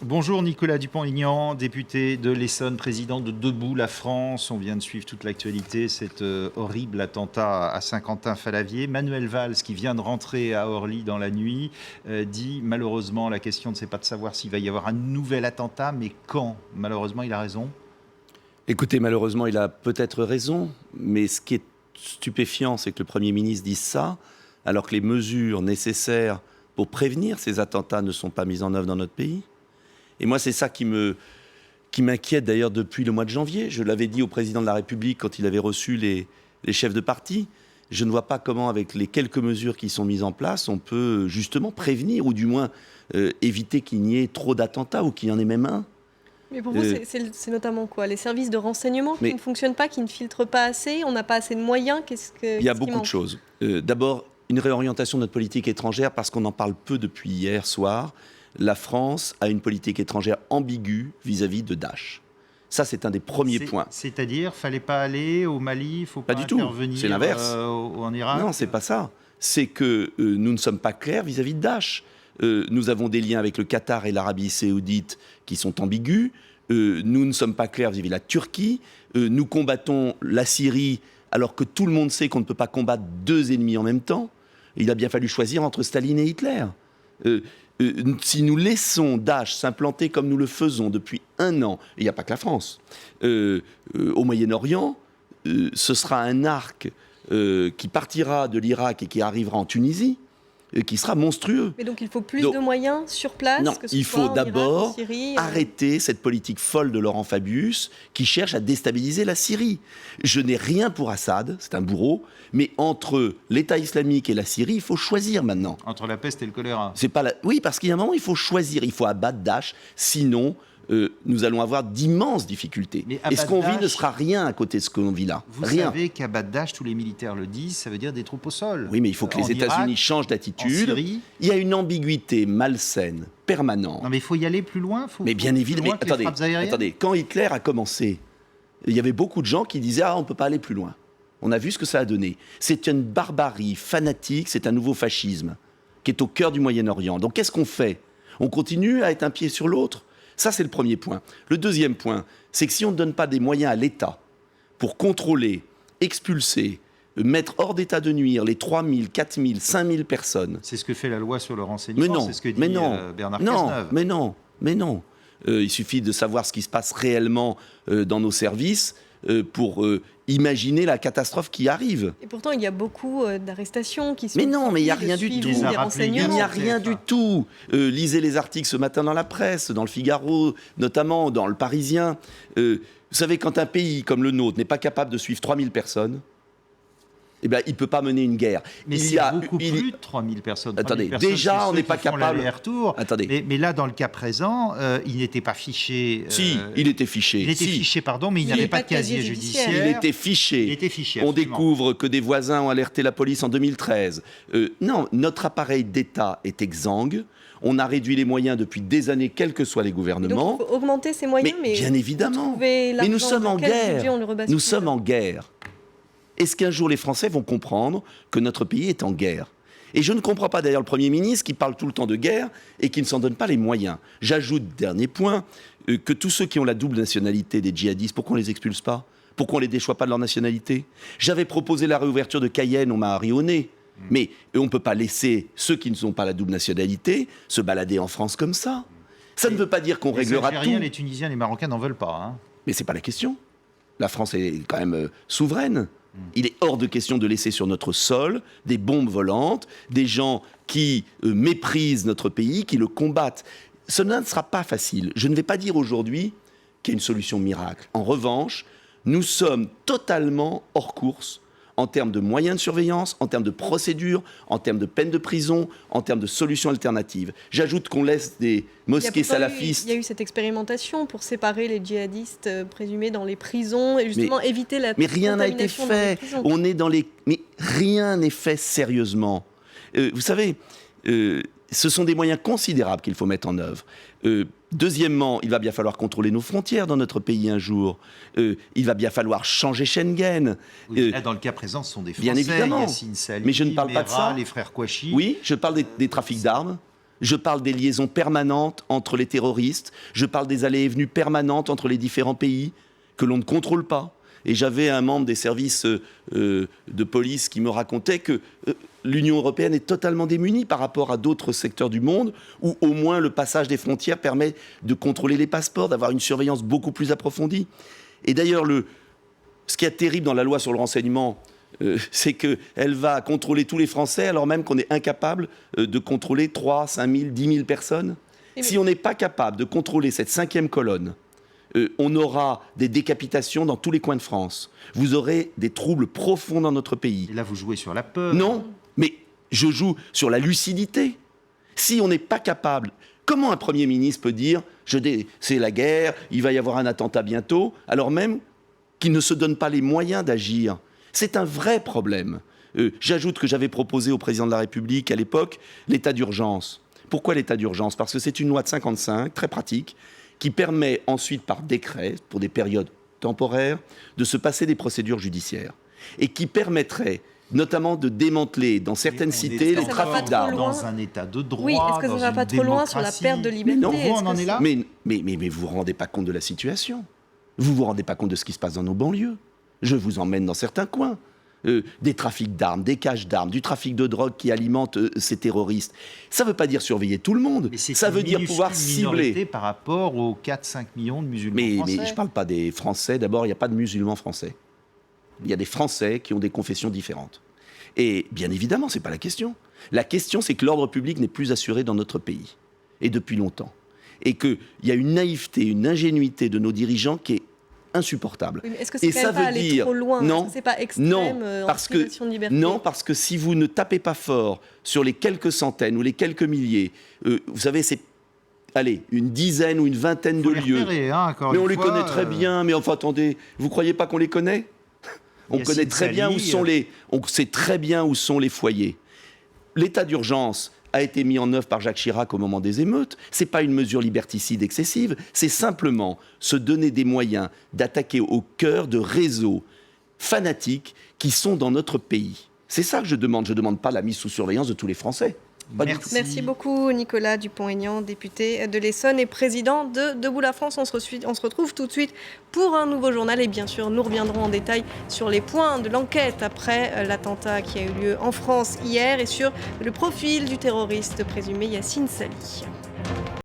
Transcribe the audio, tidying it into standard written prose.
Bonjour Nicolas Dupont-Aignan, député de l'Essonne, président de Debout la France. On vient de suivre toute l'actualité, cet horrible attentat à Saint-Quentin-Fallavier. Manuel Valls, qui vient de rentrer à Orly dans la nuit, dit malheureusement, la question ne c'est pas de savoir s'il va y avoir un nouvel attentat, mais quand. Malheureusement, il a raison. Écoutez, malheureusement, il a peut-être raison, mais ce qui est stupéfiant, c'est que le Premier ministre dise ça, alors que les mesures nécessaires pour prévenir ces attentats ne sont pas mises en œuvre dans notre pays. Et moi, c'est ça qui m'inquiète d'ailleurs depuis le mois de janvier. Je l'avais dit au président de la République quand il avait reçu les chefs de parti. Je ne vois pas comment, avec les quelques mesures qui sont mises en place, on peut justement prévenir ou du moins éviter qu'il n'y ait trop d'attentats ou qu'il y en ait même un. Mais pour vous, c'est notamment quoi? Les services de renseignement qui ne fonctionnent pas, qui ne filtrent pas assez? On n'a pas assez de moyens? Il y a beaucoup de choses. D'abord, une réorientation de notre politique étrangère, parce qu'on en parle peu depuis hier soir. La France a une politique étrangère ambiguë vis-à-vis de Daesh. Ça, c'est un des premiers points. C'est-à-dire, fallait pas aller au Mali, il faut pas du tout. intervenir C'est l'inverse. En Irak. Non, c'est pas ça. C'est que nous ne sommes pas clairs vis-à-vis de Daesh. Nous avons des liens avec le Qatar et l'Arabie Saoudite qui sont ambigus. Nous ne sommes pas clairs vis-à-vis de la Turquie. Nous combattons la Syrie alors que tout le monde sait qu'on ne peut pas combattre deux ennemis en même temps. Il a bien fallu choisir entre Staline et Hitler. Si nous laissons Daesh s'implanter comme nous le faisons depuis 1 an, et il n'y a pas que la France, au Moyen-Orient, ce sera un arc qui partira de l'Irak et qui arrivera en Tunisie, qui sera monstrueux. Mais donc il faut plus de moyens sur place? Non, il faut d'abord arrêter cette politique folle de Laurent Fabius qui cherche à déstabiliser la Syrie. Je n'ai rien pour Assad, c'est un bourreau, mais entre l'État islamique et la Syrie, il faut choisir maintenant. Entre la peste et le choléra. Oui, parce qu'il y a un moment, il faut choisir, il faut abattre Daesh, sinon nous allons avoir d'immenses difficultés. Et ce qu'on vit ne sera rien à côté de ce qu'on vit là. Vous savez qu'abattre Daesh, tous les militaires le disent, ça veut dire des troupes au sol. Oui, mais il faut que les États-Unis changent d'attitude. Il y a une ambiguïté malsaine, permanente. Non, mais il faut y aller plus loin. Mais bien évidemment. Attendez, quand Hitler a commencé, il y avait beaucoup de gens qui disaient « Ah, on ne peut pas aller plus loin ». On a vu ce que ça a donné. C'est une barbarie fanatique, c'est un nouveau fascisme qui est au cœur du Moyen-Orient. Donc qu'est-ce qu'on fait? On continue à être un pied sur l'autre? Ça, c'est le premier point. Le deuxième point, c'est que si on ne donne pas des moyens à l'État pour contrôler, expulser, mettre hors d'état de nuire les 3 000, 4 000, 5 000 personnes... C'est ce que fait la loi sur le renseignement, c'est ce que dit Bernard Cazeneuve. Mais non. Il suffit de savoir ce qui se passe réellement dans nos services pour imaginer la catastrophe qui arrive. Et pourtant, il y a beaucoup d'arrestations qui sont... Mais non, mais il n'y a rien du tout. Il n'y a rien du tout. Lisez les articles ce matin dans la presse, dans le Figaro, notamment dans le Parisien. Vous savez, quand un pays comme le nôtre n'est pas capable de suivre 3000 personnes, eh bien, il ne peut pas mener une guerre. Mais il y a beaucoup plus de 3000 personnes. Attendez, 3000 personnes, déjà, on n'est pas capable... Attendez. Mais là, dans le cas présent, il n'était pas fiché... Si, il était fiché. Il était fiché, pardon, mais il n'avait pas de casier judiciaire. Il était fiché. On découvre que des voisins ont alerté la police en 2013. Non, notre appareil d'État est exsangue. On a réduit les moyens depuis des années, quels que soient les gouvernements. Donc il faut augmenter ces moyens, mais bien évidemment. Mais nous sommes en guerre. Nous sommes en guerre. Est-ce qu'un jour les Français vont comprendre que notre pays est en guerre? Et je ne comprends pas d'ailleurs le Premier ministre qui parle tout le temps de guerre et qui ne s'en donne pas les moyens. J'ajoute, dernier point, que tous ceux qui ont la double nationalité des djihadistes, pourquoi on ne les expulse pas? Pourquoi on ne les déchoit pas de leur nationalité? J'avais proposé la réouverture de Cayenne, on m'a ri au nez. Mais on ne peut pas laisser ceux qui ne sont pas la double nationalité se balader en France comme ça. Ça ne veut pas dire qu'on réglera tout. Les Algériens, les Tunisiens, les Marocains n'en veulent pas. Hein. Mais ce n'est pas la question. La France est quand même souveraine. Il est hors de question de laisser sur notre sol des bombes volantes, des gens qui méprisent notre pays, qui le combattent. Cela ne sera pas facile. Je ne vais pas dire aujourd'hui qu'il y a une solution miracle. En revanche, nous sommes totalement hors course en termes de moyens de surveillance, en termes de procédures, en termes de peine de prison, en termes de solutions alternatives. J'ajoute qu'on laisse des mosquées salafistes... Il y a eu cette expérimentation pour séparer les djihadistes présumés dans les prisons et justement éviter la Mais rien n'a été fait. On est dans les... Mais rien n'est fait sérieusement. Vous savez, ce sont des moyens considérables qu'il faut mettre en œuvre. Deuxièmement, il va bien falloir contrôler nos frontières dans notre pays un jour. Il va bien falloir changer Schengen. Oui, là, dans le cas présent, ce sont des Français. Bien évidemment. Yassine Sali, mais je ne parle pas de ça. Les frères Kouachi. Oui, je parle des trafics d'armes. je parle des liaisons permanentes entre les terroristes, je parle des allées et venues permanentes entre les différents pays que l'on ne contrôle pas. Et j'avais un membre des services de police qui me racontait que l'Union européenne est totalement démunie par rapport à d'autres secteurs du monde où au moins le passage des frontières permet de contrôler les passeports, d'avoir une surveillance beaucoup plus approfondie. Et d'ailleurs, ce qui est terrible dans la loi sur le renseignement, c'est qu'elle va contrôler tous les Français alors même qu'on est incapable de contrôler 3, 5 000, 10 000 personnes. Si on n'est pas capable de contrôler cette 5e colonne, on aura des décapitations dans tous les coins de France. Vous aurez des troubles profonds dans notre pays. Et là, vous jouez sur la peur. Non, mais je joue sur la lucidité. Si on n'est pas capable... Comment un Premier ministre peut dire « c'est la guerre, il va y avoir un attentat bientôt », alors même qu'il ne se donne pas les moyens d'agir? C'est un vrai problème. J'ajoute que j'avais proposé au président de la République, à l'époque, l'état d'urgence. Pourquoi l'état d'urgence? Parce que c'est une loi de 1955, très pratique, qui permet ensuite, par décret, pour des périodes temporaires, de se passer des procédures judiciaires. Et qui permettrait notamment de démanteler dans certaines cités les trafics d'armes. Dans un état de droit, oui, est-ce que ça ne va pas trop loin sur la perte de liberté? Non, on en est là. Mais vous ne vous rendez pas compte de la situation. Vous ne vous rendez pas compte de ce qui se passe dans nos banlieues. Je vous emmène dans certains coins. Des trafics d'armes, des caches d'armes, du trafic de drogue qui alimente ces terroristes. Ça ne veut pas dire surveiller tout le monde. Ça veut dire pouvoir cibler. Par rapport aux 4-5 millions de musulmans français. Mais je ne parle pas des Français. D'abord, il n'y a pas de musulmans français. Il y a des Français qui ont des confessions différentes. Et bien évidemment, ce n'est pas la question. La question, c'est que l'ordre public n'est plus assuré dans notre pays. Et depuis longtemps. Et qu'il y a une naïveté, une ingénuité de nos dirigeants qui est insupportable. Oui, est-ce que c'est quand même pas aller trop loin? Non, c'est pas extrême, non, parce que de liberté? non, parce que si vous ne tapez pas fort sur les quelques centaines ou les quelques milliers, vous savez, c'est une dizaine ou une vingtaine de lieux. Repérer, hein, mais on les connaît très bien. Mais enfin, attendez, vous croyez pas qu'on les connaît? On connaît très bien où sont on sait très bien où sont les foyers. L'état d'urgence a été mis en œuvre par Jacques Chirac au moment des émeutes. Ce n'est pas une mesure liberticide excessive, c'est simplement se donner des moyens d'attaquer au cœur de réseaux fanatiques qui sont dans notre pays. C'est ça que je demande. Je ne demande pas la mise sous surveillance de tous les Français. Merci beaucoup Nicolas Dupont-Aignan, député de l'Essonne et président de Debout la France. On se retrouve tout de suite pour un nouveau journal et bien sûr nous reviendrons en détail sur les points de l'enquête après l'attentat qui a eu lieu en France hier et sur le profil du terroriste présumé Yacine Sali.